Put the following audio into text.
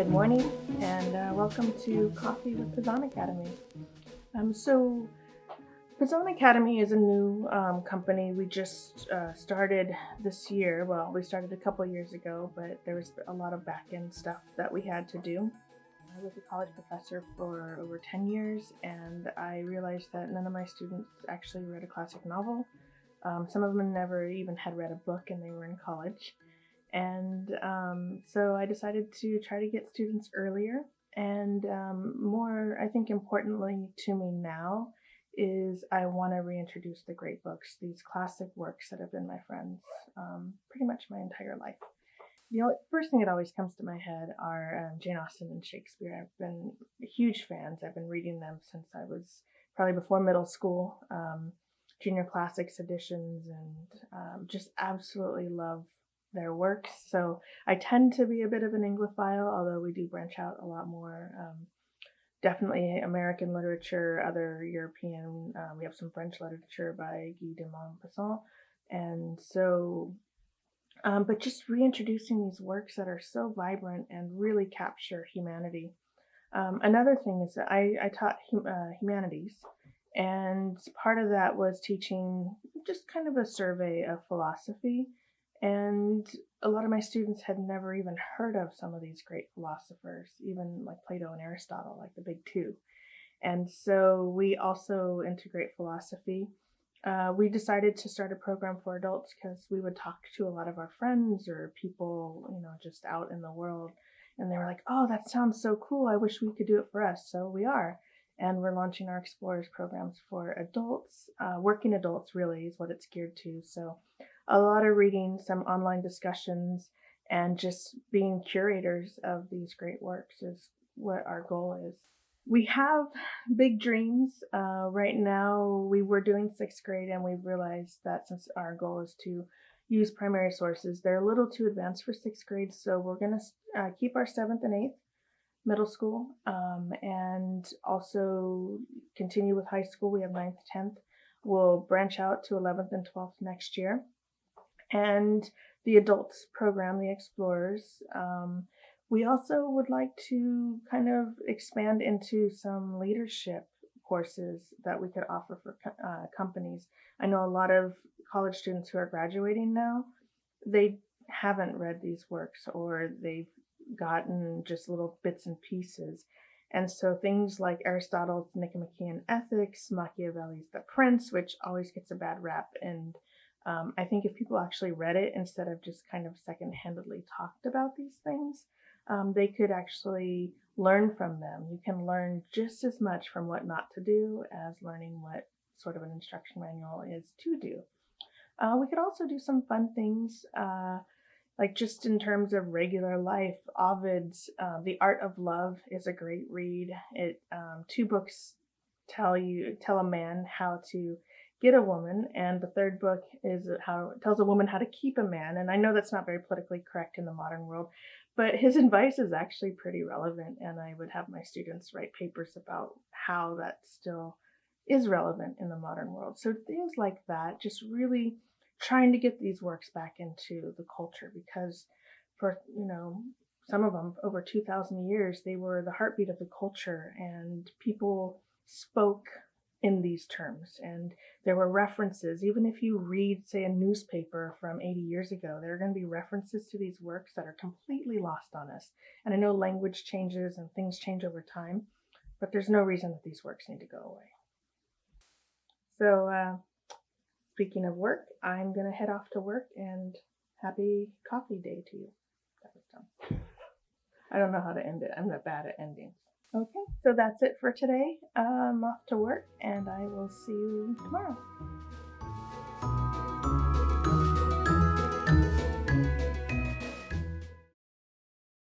Good morning, and welcome to Coffee with Pisan Academy. So Pisan Academy is a new company we just started this year. Well, we started a couple years ago, but there was a lot of back-end stuff that we had to do. I was a college professor for over 10 years, and I realized that none of my students actually read a classic novel. Some of them never even had read a book, and they were in college. And so I decided to try to get students earlier. And more, I think importantly to me now, is I want to reintroduce the great books, these classic works that have been my friends pretty much my entire life. The first thing that always comes to my head are Jane Austen and Shakespeare. I've been huge fans. I've been reading them since I was probably before middle school, junior classics editions, and just absolutely love their works. So I tend to be a bit of an Anglophile, although we do branch out a lot more. Definitely American literature, other European. We have some French literature by Guy de Maupassant. And so, but just reintroducing these works that are so vibrant and really capture humanity. Another thing is that I taught humanities, and part of that was teaching just kind of a survey of philosophy. And a lot of my students had never even heard of some of these great philosophers, even like Plato and Aristotle, like the big two. And so we also integrate philosophy. We decided to start a program for adults because we would talk to a lot of our friends or people, just out in the world. And they were like, oh, that sounds so cool. I wish we could do it for us. So we are. And we're launching our Explorers programs for adults. Working adults really is what it's geared to. So a lot of reading, some online discussions, and just being curators of these great works is what our goal is. We have big dreams. Right now, we were doing 6th grade, and we've realized that since our goal is to use primary sources, they're a little too advanced for 6th grade. So we're going to keep our 7th and 8th middle school, and also continue with high school. We have 9th, 10th. We'll branch out to 11th and 12th next year. And the adults program, the Explorers. We also would like to kind of expand into some leadership courses that we could offer for companies. I know a lot of college students who are graduating now, they haven't read these works, or they've gotten just little bits and pieces. And so things like Aristotle's Nicomachean Ethics, Machiavelli's The Prince, which always gets a bad rap, and I think if people actually read it instead of just kind of second-handedly talked about these things, they could actually learn from them. You can learn just as much from what not to do as learning what sort of an instruction manual is to do. We could also do some fun things, like just in terms of regular life. Ovid's The Art of Love is a great read. It 2 books tell a man how to get a woman, and the 3rd book is tells a woman how to keep a man. And I know that's not very politically correct in the modern world, but his advice is actually pretty relevant, and I would have my students write papers about how that still is relevant in the modern world. So things like that, just really trying to get these works back into the culture, because for some of them over 2,000 years, they were the heartbeat of the culture, and people spoke in these terms, and there were references. Even if you read, say, a newspaper from 80 years ago, there are going to be references to these works that are completely lost on us. And I know language changes and things change over time, but there's no reason that these works need to go away. So speaking of work, I'm going to head off to work, and happy coffee day to you. That was dumb. I don't know how to end it. I'm not bad at endings. Okay, so that's it for today. I'm off to work, and I will see you tomorrow.